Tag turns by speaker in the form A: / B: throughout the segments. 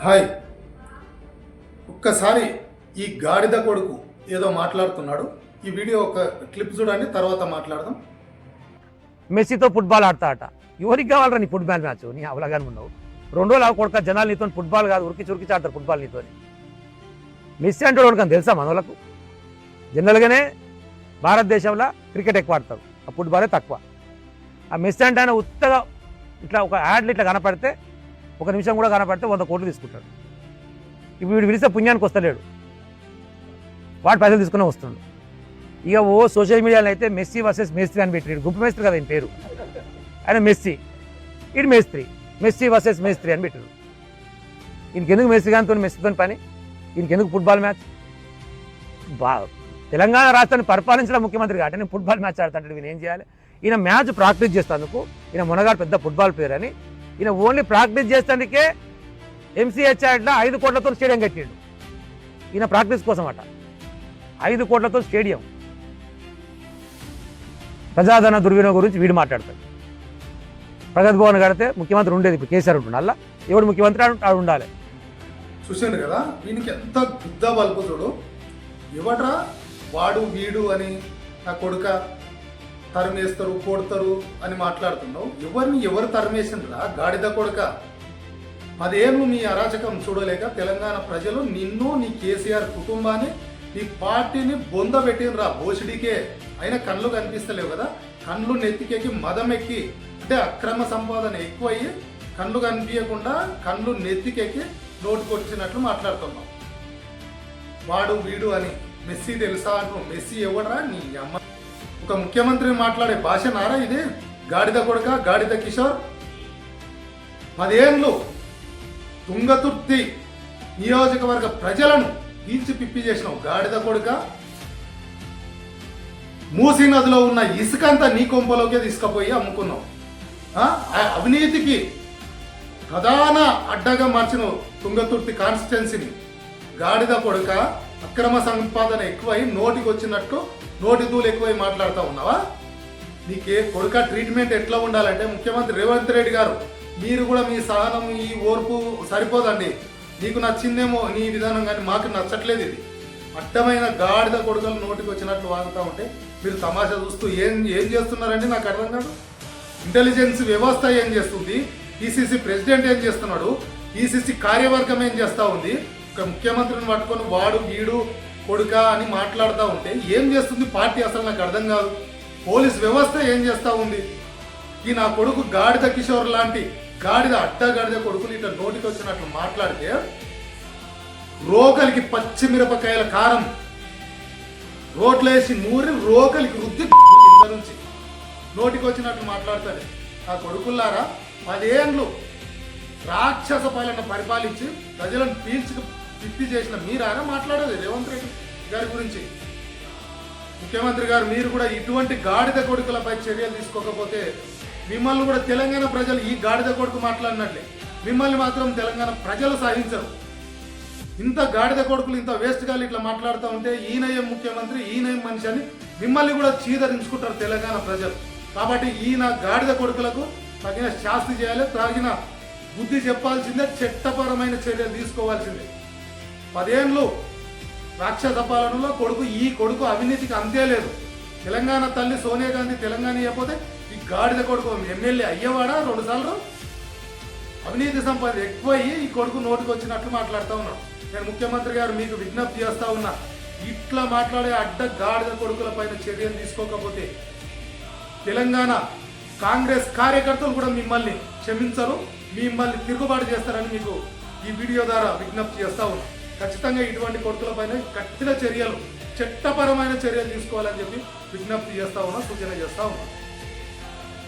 A: Hi, ఒక్కసారి ఈ గాడిద కొడుకు ఏదో మాట్లాడుతున్నాడు. ఈ వీడియో ఒక క్లిప్ చూడండి, తర్వాత మాట్లాడదాం.
B: మెస్సీతో ఫుట్బాల్ ఆడతాట. ఎవరికి కావాలరా నీ ఫుట్బాల్ మ్యాచ్? నీ అవలగానే ఉన్నావు. 2 రోజులు కొడుక జనాలు నీతో ఫుట్బాల్ కాదు ఉరికి ఆడతారు ఫుట్బాల్ నీతో. మెస్సీ అంటే కొడుకని తెలుసా మనోళ్ళకు? జనరల్గానే భారతదేశంలో క్రికెట్ ఎక్కువ ఆడతారు, ఆ ఫుట్బాలే తక్కువ. ఆ మెస్సీ అంటే ఆయన ఉత్తగా ఇట్లా ఒక యాడ్లు ఇట్లా కనపడితే, ఒక నిమిషం కూడా కనపడితే 100 కోట్లు తీసుకుంటాడు. ఇప్పుడు వీడు పిలిస్తే పుణ్యానికి వస్తలేడు, వాడు పైసలు తీసుకునే వస్తున్నాడు. ఇక సోషల్ మీడియాలో అయితే మెస్సీ వర్సెస్ మేస్త్రి అని పెట్టాడు. గుంపు మేస్త్రి కదా ఈయన పేరు. ఆయన మెస్సీ, ఇటు మేస్త్రి, మెస్సీ వర్సెస్ మేస్త్రి అని పెట్టాడు. ఈయనకెందుకు మెస్సీ గానితో మెస్సీతో పని? ఈయనకెందుకు ఫుట్బాల్ మ్యాచ్? తెలంగాణ రాష్ట్రాన్ని పరిపాలించడం ముఖ్యమంత్రి కాబట్టి నేను ఫుట్బాల్ మ్యాచ్ ఆడుతుంటాడు. ఈయన ఏం చేయాలి? ఈయన మ్యాచ్ ప్రాక్టీస్ చేస్తేందుకు, ఈయన మునగాడు పెద్ద ఫుట్బాల్ ప్లేయర్ అని, ఈయన ఓన్లీ ప్రాక్టీస్ చేసేందుకే ఎంసీహెచ్ యాడ్లో 5 కోట్లతో స్టేడియం కట్టాడు. ఈయన ప్రాక్టీస్ కోసం అట 5 కోట్లతో స్టేడియం. ప్రజాధన దుర్వినియోగం గురించి వీడు మాట్లాడతాడు. ప్రగతి భవన్ కడితే ముఖ్యమంత్రి ఉండేది, ఇప్పుడు కేసీఆర్ ఉంటుంది. అలా ఎవడు ముఖ్యమంత్రి ఆడు ఉండాలి.
A: చూసాను కదా, వీనికి ఎంత బుద్ధ బల్పుతుడు. ఎవట్రా వాడు వీడు అని నా కొడుక తరిమేస్తారు కొడతారు అని మాట్లాడుతున్నావు. ఎవరు తరిమేసిండ్రా గాడిద కొడుక? 10 ఏళ్ళు నీ అరాచకం చూడలేక తెలంగాణ ప్రజలు నిన్ను, నీ కేసీఆర్ కుటుంబాన్ని, నీ పార్టీని బొంద పెట్టినరా బోసిడికే. అయినా కళ్ళు కనిపిస్తలేవు కదా, కళ్ళు నెత్తికెక్కి మదం ఎక్కి, అంటే అక్రమ సంపాదన ఎక్కువయ్యి కళ్ళు కనిపించకుండా కళ్ళు నెత్తికెక్కి నోటుకొచ్చినట్లు మాట్లాడుతున్నావు. వాడు వీడు అని మెస్సీ తెలుసా అంటున్నావు. మెస్సీ ఎవడరా? నీ అమ్మ. ఒక ముఖ్యమంత్రి మాట్లాడే భాష నారా ఇది? గాడిద కొడుక, గాడిద కిషోర్. 10 ఏళ్ళు తుంగతుర్తి నియోజకవర్గ ప్రజలను పీల్చి పిప్పి చేసినావు గాడిద కొడుక. మూసీ నదిలో ఉన్న ఇసుకంతా నీ కొంపలోకే తీసుకుపోయి అమ్ముకున్నావు. అవినీతికి ప్రధాన అడ్డగా మార్చిన తుంగతుర్తి కాన్స్టిట్యున్సీని. గాడిద కొడుక, అక్రమ సంపాదన ఎక్కువై నోటికి వచ్చినట్టు నోటి దూలు ఎక్కువై మాట్లాడుతూ ఉన్నావా? నీకే కొడుక ట్రీట్మెంట్ ఎట్లా ఉండాలంటే, ముఖ్యమంత్రి రేవంత్ రెడ్డి గారు మీరు కూడా మీ సహనం, ఈ ఓర్పు సరిపోదండి. నీకు నచ్చిందేమో నీ విధానం, కానీ మాకు నచ్చట్లేదు. ఇది అడ్డమైన గాడిద కొడుకలు నోటికి వచ్చినట్లు వాగుతూ ఉంటే మీరు తమాషా చూస్తూ ఏం చేస్తున్నారండి? నాకు అర్థం కాదు. ఇంటెలిజెన్స్ వ్యవస్థ ఏం చేస్తుంది? ఈసీసీ ప్రెసిడెంట్ ఏం చేస్తున్నాడు? ఈసీసీ కార్యవర్గం ఏం చేస్తూ ఉంది? ఒక ముఖ్యమంత్రిని పట్టుకొని వాడు వీడు కొడుక అని మాట్లాడుతూ ఉంటే ఏం చేస్తుంది పార్టీ? అసలు నాకు అర్థం కాదు. పోలీస్ వ్యవస్థ ఏం చేస్తూ ఉంది? ఈ నా కొడుకు గాడిద కిషోర్ లాంటి గాడిద గాడిద కొడుకులు ఇట్లా నోటికి వచ్చినట్లు మాట్లాడితే రోకలికి పచ్చిమిరపకాయల కారం రోట్లేసి నూరి రోకలికి రుద్ది కింద నుంచి నోటికి వచ్చినట్లు మాట్లాడతాడు. ఆ కొడుకుల్లారా, 10 ఏళ్ళు రాక్షస పాలన పరిపాలించి ప్రజలను పీల్చుకు పిప్పి చేసిన మీరారా మాట్లాడేది రేవంత్ రెడ్డి గారి గురించి? ముఖ్యమంత్రి గారు మీరు కూడా ఇటువంటి గాడిద కొడుకులపై చర్యలు తీసుకోకపోతే మిమ్మల్ని కూడా తెలంగాణ ప్రజలు ఈ గాడిద కొడుకు మాట్లాడినట్లే మిమ్మల్ని మాత్రం తెలంగాణ ప్రజలు సహించరు. ఇంత గాడిద కొడుకులు ఇంత వేస్ట్ గాలు ఇట్లా మాట్లాడుతూ ఉంటే ఈయనయం ముఖ్యమంత్రి, ఈయనయం మనిషి అని మిమ్మల్ని కూడా చీదరించుకుంటారు తెలంగాణ ప్రజలు. కాబట్టి ఈయన గాడిద కొడుకులకు తగిన శాస్తి చేయాలి, తగిన బుద్ధి చెప్పాల్సిందే, చట్టపరమైన చర్యలు తీసుకోవాల్సిందే. 10 ఏళ్ళు రాక్షస పాలనలో ఈ కొడుకు అవినీతికి అంతే లేదు. తెలంగాణ తల్లి సోనియా గాంధీ తెలంగాణ ఇవ్వకపోతే ఈ గాడిద కొడుకు ఎమ్మెల్యే అయ్యేవాడా? 2 సార్లు అవినీతి సంపాదన ఎక్కువయ్యి ఈ కొడుకు నోటికి వచ్చినట్లు మాట్లాడుతూ ఉన్నాడు. నేను ముఖ్యమంత్రి గారు మీకు విజ్ఞప్తి చేస్తా ఉన్నా, ఇట్లా మాట్లాడే గాడిద కొడుకుల పైన చర్యలు తీసుకోకపోతే తెలంగాణ కాంగ్రెస్ కార్యకర్తలు కూడా మిమ్మల్ని క్షమించరు, మిమ్మల్ని తిరుగుబాటు చేస్తారని మీకు ఈ వీడియో ద్వారా విజ్ఞప్తి చేస్తా ఉన్నా. ఖచ్చితంగా ఇటువంటి కొడుకుల పైన కఠిన చర్యలు, చట్టపరమైన చర్యలు తీసుకోవాలని చెప్పి విజ్ఞప్తి చేస్తా ఉన్నా, సూచన చేస్తా ఉన్నా.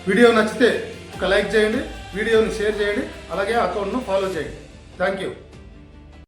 A: వీడియో నచ్చితే ఒక లైక్ చేయండి, వీడియోని షేర్ చేయండి, అలాగే అకౌంట్ను ఫాలో చేయండి. Thank you.